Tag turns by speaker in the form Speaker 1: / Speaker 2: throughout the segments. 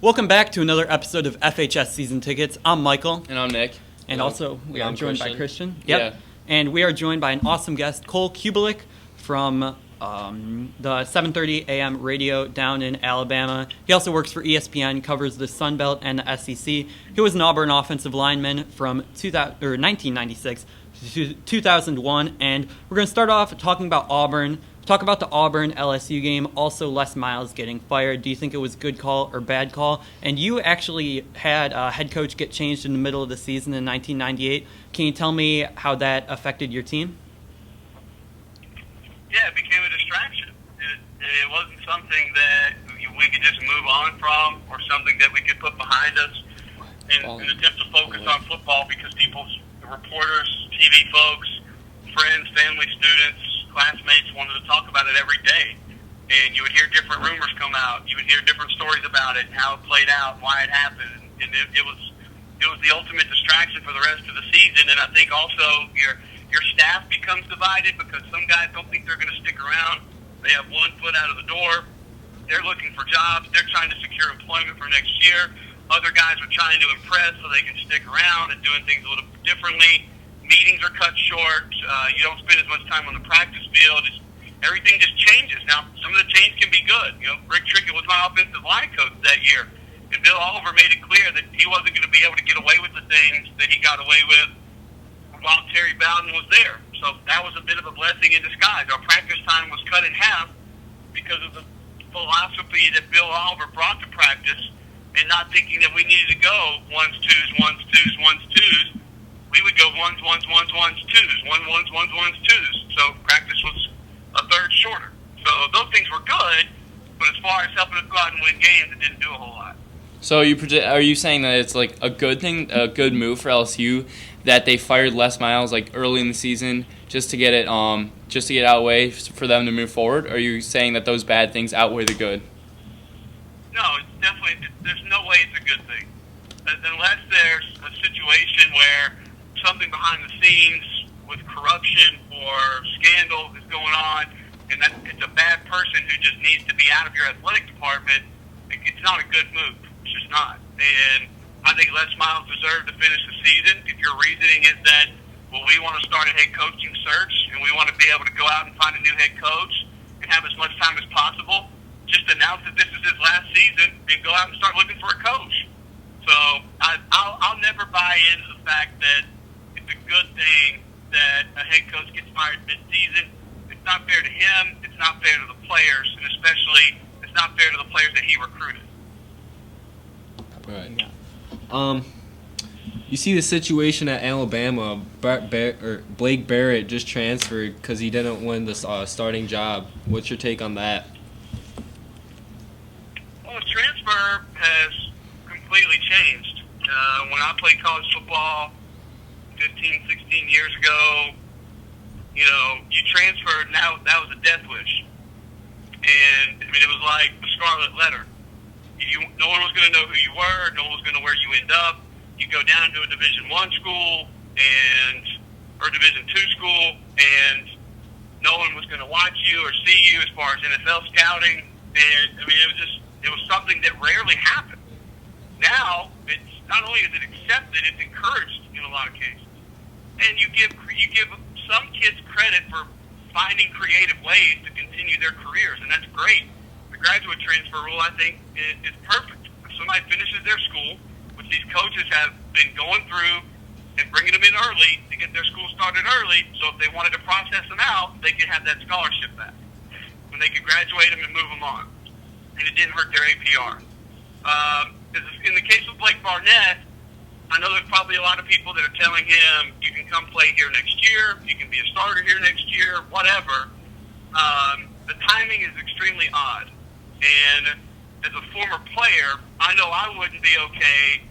Speaker 1: Welcome back to another episode of FHS Season Tickets. I'm Michael.
Speaker 2: And I'm Nick.
Speaker 1: And also, we are joined by Christian.
Speaker 2: Yep.
Speaker 1: Yeah. And we are joined by an awesome guest, Cole Cubelic from the 7:30 a.m. radio down in Alabama. He also works for ESPN, covers the Sun Belt and the SEC. He was an Auburn offensive lineman from 1996 to 2001. And we're going to start off talking about Auburn. Talk about the Auburn LSU game, also Les Miles getting fired. Do you think it was a good call or bad call? And you actually had a head coach get changed in the middle of the season in 1998. Can you tell me how that affected your team?
Speaker 3: Yeah, it became a distraction. It wasn't something that we could just move on from or something that we could put behind us in an attempt to focus on football because reporters, TV folks, friends, family, students, classmates wanted to talk about it every day. And you would hear different rumors come out. You would hear different stories about it, how it played out, why it happened. And it was the ultimate distraction for the rest of the season. And I think also your staff becomes divided because some guys don't think they're going to stick around. They have one foot out of the door. They're looking for jobs. They're trying to secure employment for next year. Other guys are trying to impress so they can stick around and doing things a little differently. Meetings are cut short. You don't spend as much time on the practice field. Everything just changes. Now, some of the change can be good. Rick Trickett was my offensive line coach that year, and Bill Oliver made it clear that he wasn't going to be able to get away with the things that he got away with while Terry Bowden was there. So that was a bit of a blessing in disguise. Our practice time was cut in half because of the philosophy that Bill Oliver brought to practice, and not thinking that we needed to go ones, twos, ones, twos, ones, twos. We would go ones, twos, ones, twos. So practice was a third shorter. So those things were good, but as far as helping us go out and win games, it didn't do a whole lot.
Speaker 2: So are you saying that it's like a good thing, a good move for LSU that they fired Les Miles like early in the season just to get it out of the way for them to move forward? Or are you saying that those bad things outweigh the good?
Speaker 3: No, it's definitely. There's no way it's a good thing unless there's a situation where something behind the scenes with corruption or scandal is going on, and that it's a bad person who just needs to be out of your athletic department. It's not a good move. It's just not. And I think Les Miles deserved to finish the season. If your reasoning is that, well, we want to start a head coaching search and we want to be able to go out and find a new head coach and have as much time as possible, just announce that this is his last season and go out and start looking for a coach. So I'll never buy into the fact that it's a good thing that a head coach gets fired mid-season. It's not fair to him. It's not fair to the players, and especially it's not fair to the players that he recruited.
Speaker 4: Right. You see the situation at Alabama. Blake Barrett just transferred because he didn't win the starting job. What's your take on that?
Speaker 3: Well, the transfer has completely changed. When I played college football 15, 16 years ago, you transferred, now that was a death wish. And, it was like the scarlet letter. No one was going to know who you were. No one was going to know where you end up. You go down to a Division I school or Division II school, and no one was going to watch you or see you as far as NFL scouting. And, it was something that rarely happened. Now, it's not only is it accepted, it's encouraged in a lot of cases. And you give some kids credit for finding creative ways to continue their careers, and that's great. The graduate transfer rule, I think, is perfect. If somebody finishes their school, which these coaches have been going through and bringing them in early to get their school started early, so if they wanted to process them out, they could have that scholarship back. And they could graduate them and move them on. And it didn't hurt their APR. In the case of Blake Barnett, I know there's probably a lot of people that are telling him, you can come play here next year, you can be a starter here next year, whatever. The timing is extremely odd. And as a former player, I know I wouldn't be okay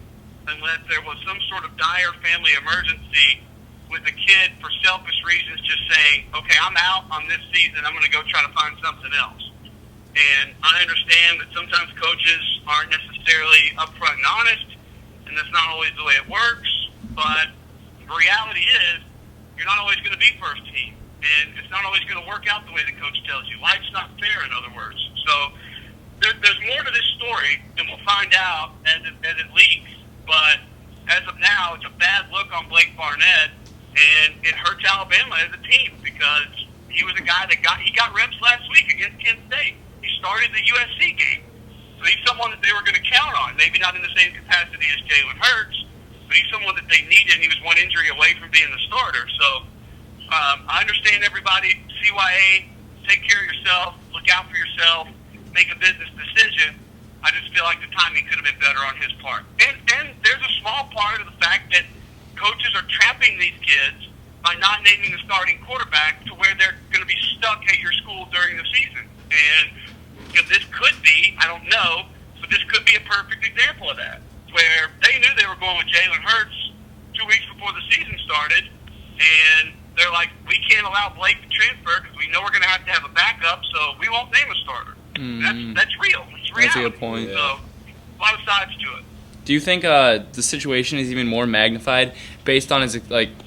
Speaker 3: unless there was some sort of dire family emergency with a kid for selfish reasons just saying, okay, I'm out on this season, I'm going to go try to find something else. And I understand that sometimes coaches aren't necessarily upfront and honest, and that's not always the way it works, but the reality is you're not always going to be first team, and it's not always going to work out the way the coach tells you. Life's not fair, in other words. So there's more to this story, and we'll find out as it leaks. But as of now, it's a bad look on Blake Barnett, and it hurts Alabama as a team because he was a guy that got reps last week against Kent State. He started the USC game, so he's someone that they were going to count on. Maybe not in the same capacity as Jalen Hurts, but he's someone that they needed. And he was one injury away from being the starter. So I understand everybody. CYA, take care of yourself, look out for yourself, make a business decision. I just feel like the timing could have been better on his part. And there's a small part of the fact that coaches are trapping these kids by not naming the starting quarterback to where they're going to be stuck at your school during the season. And this could be, I don't know, but this could be a perfect example of that, where they knew they were going with Jalen Hurts 2 weeks before the season started, and they're like, we can't allow Blake to transfer because we know we're going to have a backup, so we won't name a starter. That's real. It's reality.
Speaker 2: That's a good point.
Speaker 3: So, a lot of sides to it.
Speaker 2: Do you think the situation is even more magnified based on his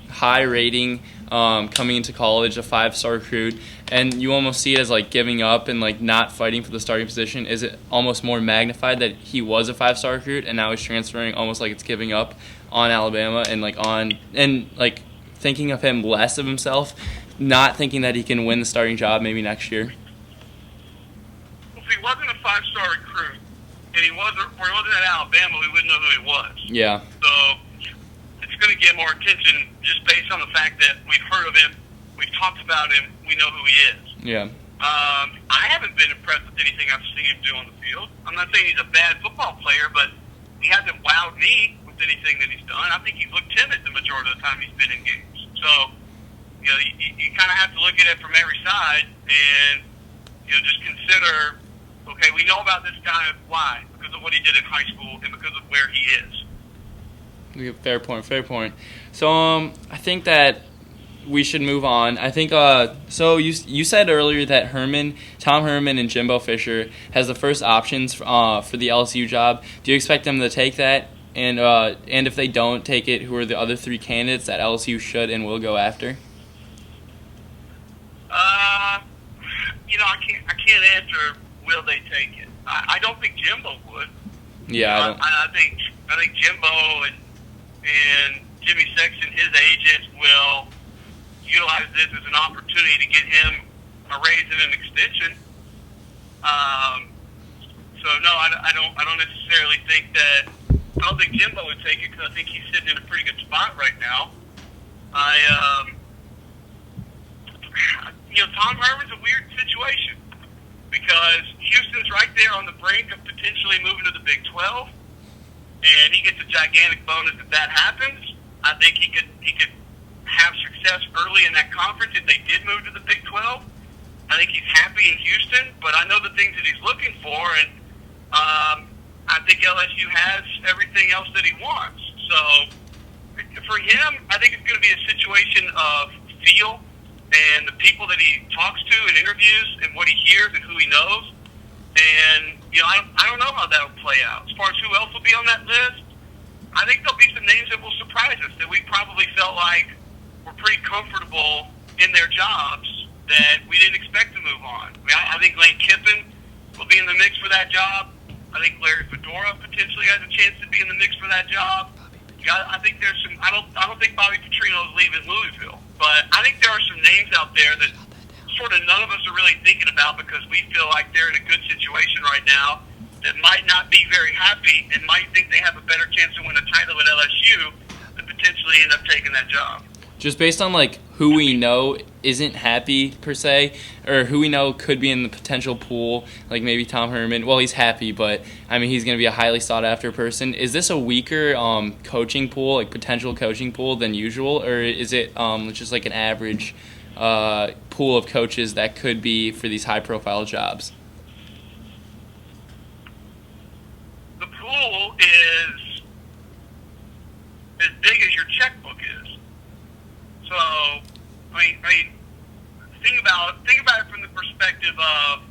Speaker 2: high rating coming into college, a 5-star recruit, and you almost see it as giving up and not fighting for the starting position? Is it almost more magnified that he was a 5-star recruit and now he's transferring, almost like it's giving up on Alabama and thinking of him less of himself, not thinking that he can win the starting job maybe next year?
Speaker 3: If he wasn't a 5-star recruit and he wasn't at Alabama, we wouldn't know who he was.
Speaker 2: Yeah.
Speaker 3: So it's going to get more attention just based on the fact that we've heard of him, we've talked about him, we know who he is.
Speaker 2: Yeah.
Speaker 3: I haven't been impressed with anything I've seen him do on the field. I'm not saying he's a bad football player, but he hasn't wowed me with anything that he's done. I think he's looked timid the majority of the time he's been in games. So, you kind of have to look at it from every side and, just consider, okay, we know about this guy. Why? Because of what he did in high school and because of where he is.
Speaker 2: Fair point. So I think that we should move on. I think so you said earlier that Tom Herman and Jimbo Fisher has the first options for the LSU job. Do you expect them to take that? And if they don't take it, who are the other 3 candidates that LSU should and will go after?
Speaker 3: I can't answer. Will they take it? I don't think Jimbo would.
Speaker 2: Yeah,
Speaker 3: I think Jimbo and Jimmy Sexton, his agent, will utilize this as an opportunity to get him a raise and an extension. So no, I don't necessarily think that. I don't think Jimbo would take it because I think he's sitting in a pretty good spot right now. Tom Herman's a weird situation because Houston's right there on the brink of potentially moving to the Big 12, and he gets a gigantic bonus if that happens. I think he could have success early in that conference if they did move to the Big 12. I think he's happy in Houston, but I know the things that he's looking for, and I think LSU has everything else that he wants. So for him, I think it's going to be a situation of feel and the people that he talks to and interviews and what he hears and who he knows. And, I don't know how that will play out. As far as who else will be on that list, I think there'll be some names that will surprise us that we probably felt like were pretty comfortable in their jobs that we didn't expect to move on. I think Lane Kiffin will be in the mix for that job. I think Larry Fedora potentially has a chance to be in the mix for that job. I think there's some. I don't think Bobby Petrino is leaving Louisville, but I think there are some names out there that sort of none of us are really thinking about because we feel like they're in a good situation right now that might not be very happy and might think they have a better chance to win a title at LSU than potentially end up taking that job.
Speaker 2: Just based on who we know isn't happy per se, or who we know could be in the potential pool, like maybe Tom Herman. Well, he's happy, but he's going to be a highly sought after person. Is this a weaker coaching pool, potential coaching pool than usual, or is it just an average pool of coaches that could be for these high profile jobs?
Speaker 3: The pool is as big as your checkbook is. So, think about it from the perspective of,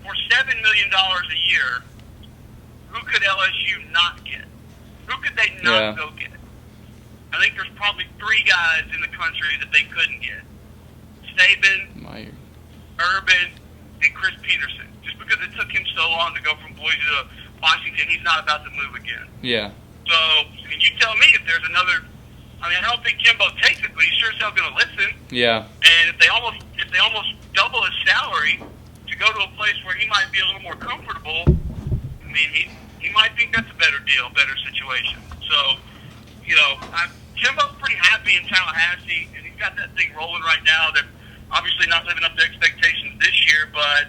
Speaker 3: for $7 million a year, who could LSU not get? Who could they not go get? I think there's probably 3 guys in the country that they couldn't get: Saban,
Speaker 2: Meyer,
Speaker 3: Urban, and Chris Peterson. Just because it took him so long to go from Boise to Washington, he's not about to move again.
Speaker 2: Yeah.
Speaker 3: So, I mean, you tell me if there's another. I mean, I don't think Jimbo takes it, but he's sure as hell going to listen.
Speaker 2: Yeah.
Speaker 3: And if they almost double his salary to go to a place where he might be a little more comfortable, I mean, he might think that's a better deal, better situation. So, Jimbo's pretty happy in Tallahassee, and he's got that thing rolling right now. They're obviously not living up to expectations this year, but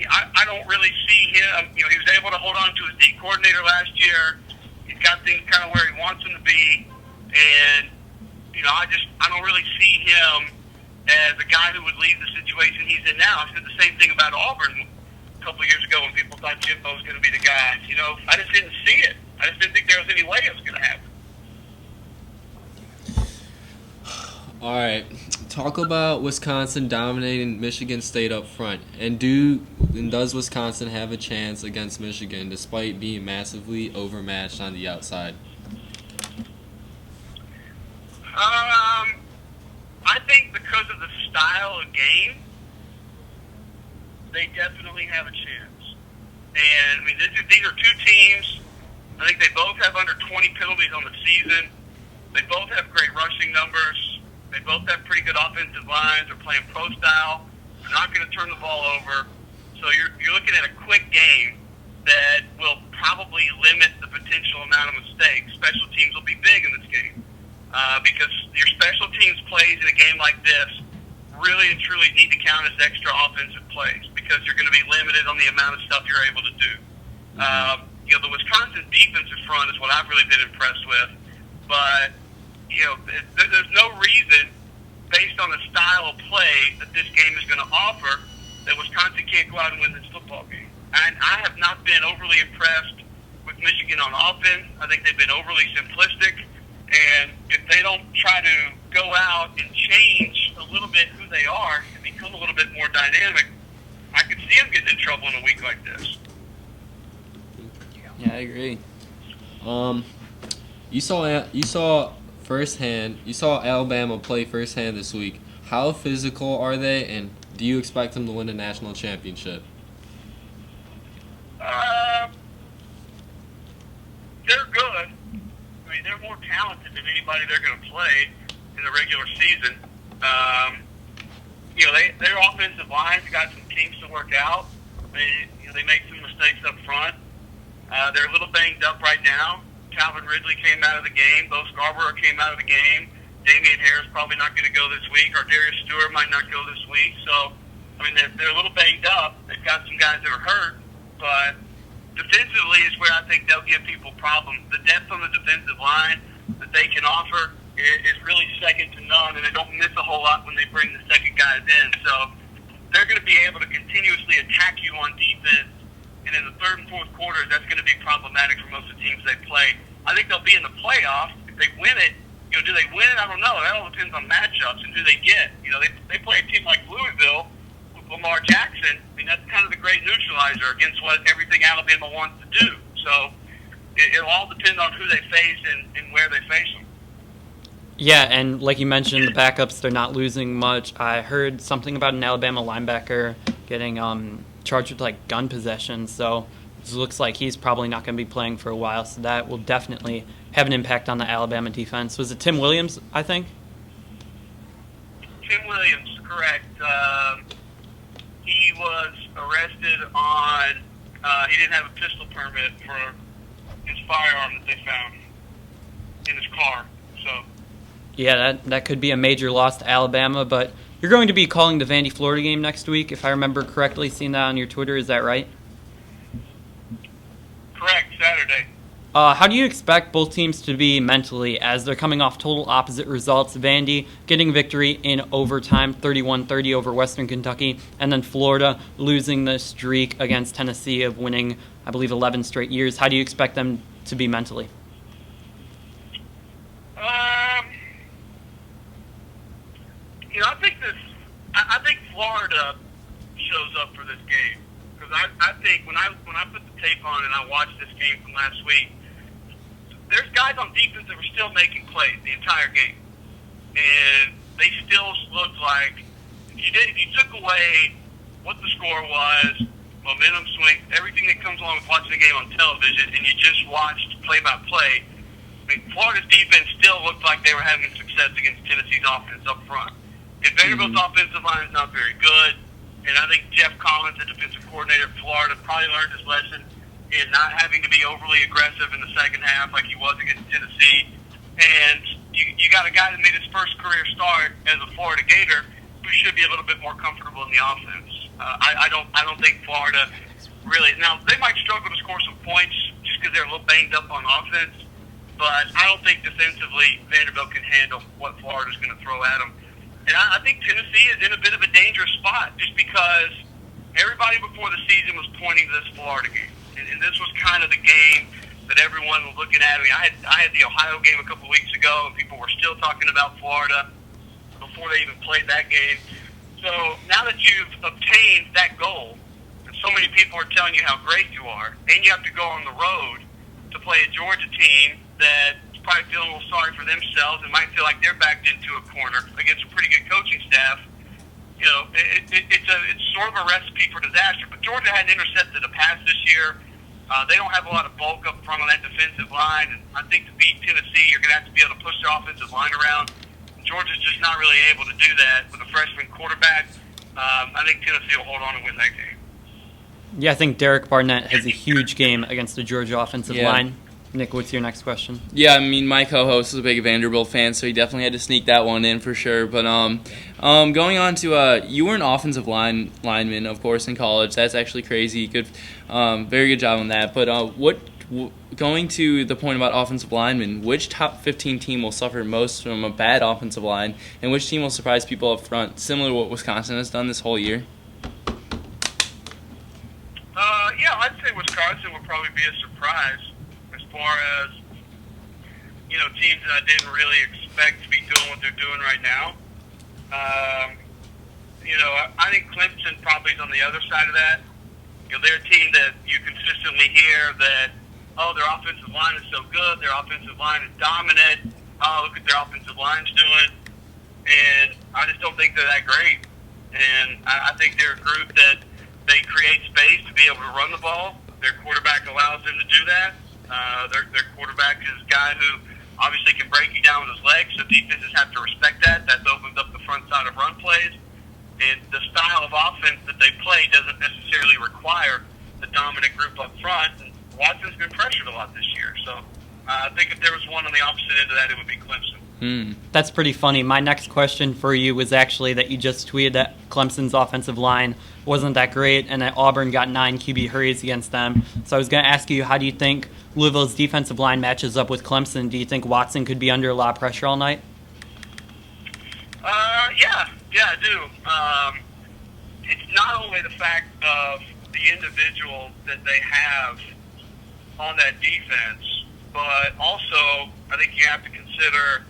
Speaker 3: I don't really see him. He was able to hold on to his D coordinator last year. He's got things kind of where he wants them to be, and I don't really see him as a guy who would leave the situation he's in now. I said the same thing about Auburn a couple of years ago when people thought Jimbo was going to be the guy. I just didn't see it. I just didn't think there was any way it was going to happen.
Speaker 4: All right, talk about Wisconsin dominating Michigan State up front, and does Wisconsin have a chance against Michigan despite being massively overmatched on the outside?
Speaker 3: I think because of the style of game, they definitely have a chance. And I mean, these are two teams. I think they both have under 20 penalties on the season. They both have great rushing numbers. They both have pretty good offensive lines. They're playing pro style. They're not going to turn the ball over. So you're looking at a quick game that will probably limit the potential amount of mistakes. Special teams will be big in this game because your special teams plays in a game like this really and truly need to count as extra offensive plays because you're going to be limited on the amount of stuff you're able to do. The Wisconsin defensive front is what I've really been impressed with, but there's no reason, based on the style of play that this game is going to offer, that Wisconsin can't go out and win this football game. And I have not been overly impressed with Michigan on offense. I think they've been overly simplistic. And if they don't try to go out and change a little bit who they are and become a little bit more dynamic, I could see them getting in trouble in a week like this.
Speaker 2: Yeah, I agree.
Speaker 4: You saw Alabama play firsthand this week. How physical are they, and do you expect them to win a national championship?
Speaker 3: They're good. I mean, they're more talented than anybody they're going to play in the regular season. Their offensive line's got some kinks to work out. They make some mistakes up front. They're a little banged up right now. Calvin Ridley came out of the game. Bo Scarborough came out of the game. Damian Harris probably not going to go this week, or Darius Stewart might not go this week. So, I mean, they're a little banged up. They've got some guys that are hurt, but defensively is where I think they'll give people problems. The depth on the defensive line that they can offer is really second to none, and they don't miss a whole lot when they bring the second guys in. So they're going to be able to continuously attack you on defense, and in the third and fourth quarters, that's going to be problematic for most of the teams they play. I think they'll be in the playoffs. If they win it, do they win it? I don't know. That all depends on matchups and who they get. They play a team like Louisville with Lamar Jackson. I mean, that's kind of the great neutralizer against everything Alabama wants to do. So it'll all depend on who they face and where they face them.
Speaker 1: Yeah, and like you mentioned, the backups, they're not losing much. I heard something about an Alabama linebacker getting charged with gun possession, so it looks like he's probably not going to be playing for a while, so that will definitely have an impact on the Alabama defense. Was it Tim Williams, I think?
Speaker 3: Tim Williams, correct. He was arrested on, he didn't have a pistol permit for his firearm that they found in his car. So,
Speaker 1: yeah, that could be a major loss to Alabama, but you're going to be calling the Vandy, Florida game next week, if I remember correctly, seeing that on your Twitter. Is that right?
Speaker 3: Correct, Saturday.
Speaker 1: How do you expect both teams to be mentally as they're coming off total opposite results? Vandy getting victory in overtime, 31-30 over Western Kentucky, and then Florida losing the streak against Tennessee of winning, I believe, 11 straight years. How do you expect them to be mentally?
Speaker 3: I think Florida shows up for this game because I think when I put the tape on and I watched this game from last week, there's guys on defense that were still making plays the entire game, and they still looked like if you took away what the score was, momentum swing, everything that comes along with watching the game on television, and you just watched play-by-play, I mean, Florida's defense still looked like they were having success against Tennessee's offense up front. And Vanderbilt's offensive line is not very good, and I think Jeff Collins, the defensive coordinator of Florida, probably learned his lesson in not having to be overly aggressive in the second half like he was against Tennessee. And you got a guy that made his first career start as a Florida Gator who should be a little bit more comfortable in the offense. I don't think Florida really. Now they might struggle to score some points just because they're a little banged up on offense, but I don't think defensively Vanderbilt can handle what Florida's going to throw at them. And I think Tennessee is in a bit of a dangerous spot just because everybody before the season was pointing to this Florida game, and this was kind of the game that everyone was looking at. I mean, I had the Ohio game a couple weeks ago, and people were still talking about Florida before they even played that game. So now that you've obtained that goal, and so many people are telling you how great you are, and you have to go on the road to play a Georgia team that's probably feeling a little sorry for themselves and might feel like they're backed into a corner against a pretty good coaching staff, you know, it's sort of a recipe for disaster. But Georgia hadn't intercepted a pass this year. They don't have a lot of bulk up front on that defensive line, and I think to beat Tennessee, you're going to have to be able to push their offensive line around. Georgia's just not really able to do that with a freshman quarterback. I think Tennessee will hold on and win that game.
Speaker 1: Yeah, I think Derek Barnett has a huge game against the Georgia offensive line. Nick, what's your next question?
Speaker 2: Yeah, I mean, my co-host is a big Vanderbilt fan, so he definitely had to sneak that one in for sure. But going on to you were an offensive lineman, of course, in college. That's actually crazy. Good, very good job on that. But going to the point about offensive linemen, which top 15 team will suffer most from a bad offensive line, and which team will surprise people up front, similar to what Wisconsin has done this whole year?
Speaker 3: Yeah, I'd say Wisconsin would probably be a surprise as far as, you know, teams that I didn't really expect to be doing what they're doing right now. You know, I think Clemson probably is on the other side of that. You know, they're a team that you consistently hear that, oh, their offensive line is so good, their offensive line is dominant, oh, look at their offensive line's doing. And I just don't think they're that great. And I think they're a group that they create space to be able to run the ball. Their quarterback allows them to do that. Their quarterback is a guy who obviously can break you down with his legs, so defenses have to respect that. That opens up the front side of run plays. And the style of offense that they play doesn't necessarily require the dominant group up front. And Watson's been pressured a lot this year. So I think if there was one on the opposite end of that, it would be Clemson.
Speaker 1: That's pretty funny. My next question for you was actually that you just tweeted that Clemson's offensive line wasn't that great and that Auburn got 9 QB hurries against them. So I was going to ask you, how do you think Louisville's defensive line matches up with Clemson? Do you think Watson could be under a lot of pressure all night? Yeah, I do. It's not only the fact of the individual that they have on that defense, but also I think you have to consider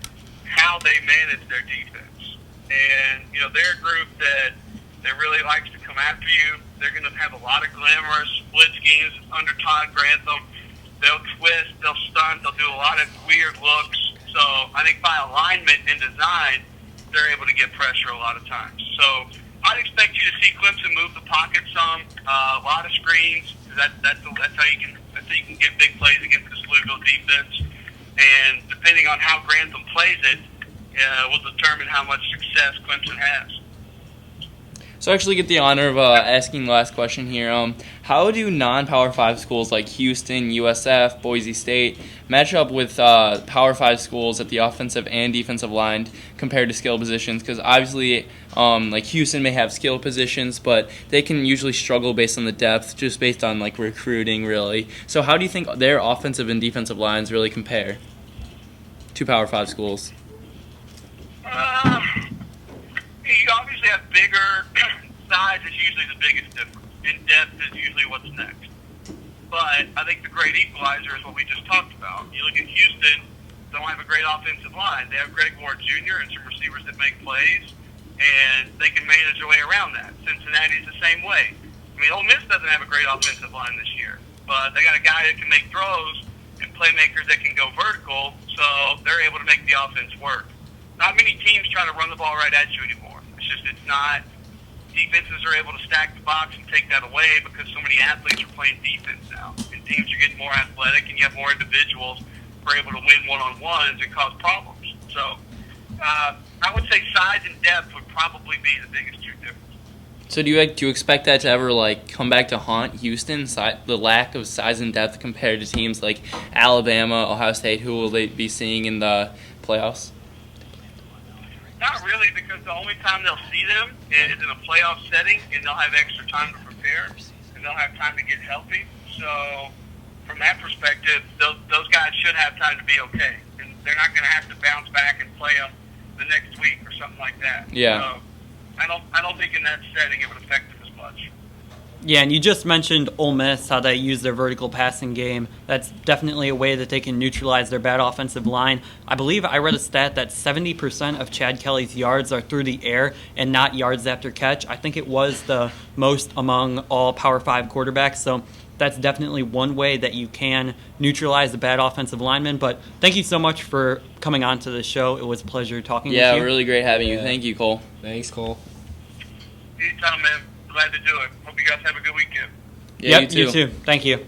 Speaker 1: how they manage their defense. And, you know, they're a group that really likes to come after you. They're going to have a lot of glamorous split schemes under Todd Grantham. They'll twist, they'll stunt, they'll do a lot of weird looks. So I think by alignment and design, they're able to get pressure a lot of times. So I'd expect you to see Clemson move the pocket some, a lot of screens. That's how you can get big plays against this Louisville defense. And depending on how Grantham plays it, will determine how much success Clemson has.
Speaker 2: So I actually get the honor of asking the last question here. How do non-Power 5 schools like Houston, USF, Boise State match up with Power 5 schools at the offensive and defensive line compared to skill positions? Because obviously, like Houston may have skill positions, but they can usually struggle based on the depth, just based on like recruiting, really. So how do you think their offensive and defensive lines really compare to Power 5 schools?
Speaker 3: You obviously have bigger. Size is usually the biggest difference. In depth is usually what's next. But I think the great equalizer is what we just talked about. You look at Houston, they don't have a great offensive line. They have Greg Ward Jr. and some receivers that make plays, and they can manage their way around that. Cincinnati's the same way. I mean, Ole Miss doesn't have a great offensive line this year, but they got a guy that can make throws and playmakers that can go vertical, so they're able to make the offense work. Not many teams try to run the ball right at you anymore. It's not. defenses are able to stack the box and take that away because so many athletes are playing defense now. And teams are getting more athletic, and you have more individuals who are able to win one-on-ones and cause problems. So I would say size and depth would probably be the biggest two differences.
Speaker 2: So do you expect that to ever come back to haunt Houston? The lack of size and depth compared to teams like Alabama, Ohio State, who will they be seeing in the playoffs?
Speaker 3: Not really, because the only time they'll see them is in a playoff setting, and they'll have extra time to prepare, and they'll have time to get healthy. So from that perspective, those guys should have time to be okay, and they're not going to have to bounce back and play them the next week or something like that.
Speaker 2: Yeah.
Speaker 3: So I don't think in that setting it would affect them as much.
Speaker 1: Yeah, and you just mentioned Ole Miss, how they use their vertical passing game. That's definitely a way that they can neutralize their bad offensive line. I believe I read a stat that 70% of Chad Kelly's yards are through the air and not yards after catch. I think it was the most among all Power 5 quarterbacks, so that's definitely one way that you can neutralize the bad offensive linemen. But thank you so much for coming on to the show. It was a pleasure talking with you.
Speaker 2: Yeah, really great having you. Thank you, Cole.
Speaker 4: Thanks, Cole.
Speaker 3: Anytime, man. Glad to do it. Hope you guys have a good weekend.
Speaker 2: Yeah,
Speaker 1: Yep, you too. Thank you.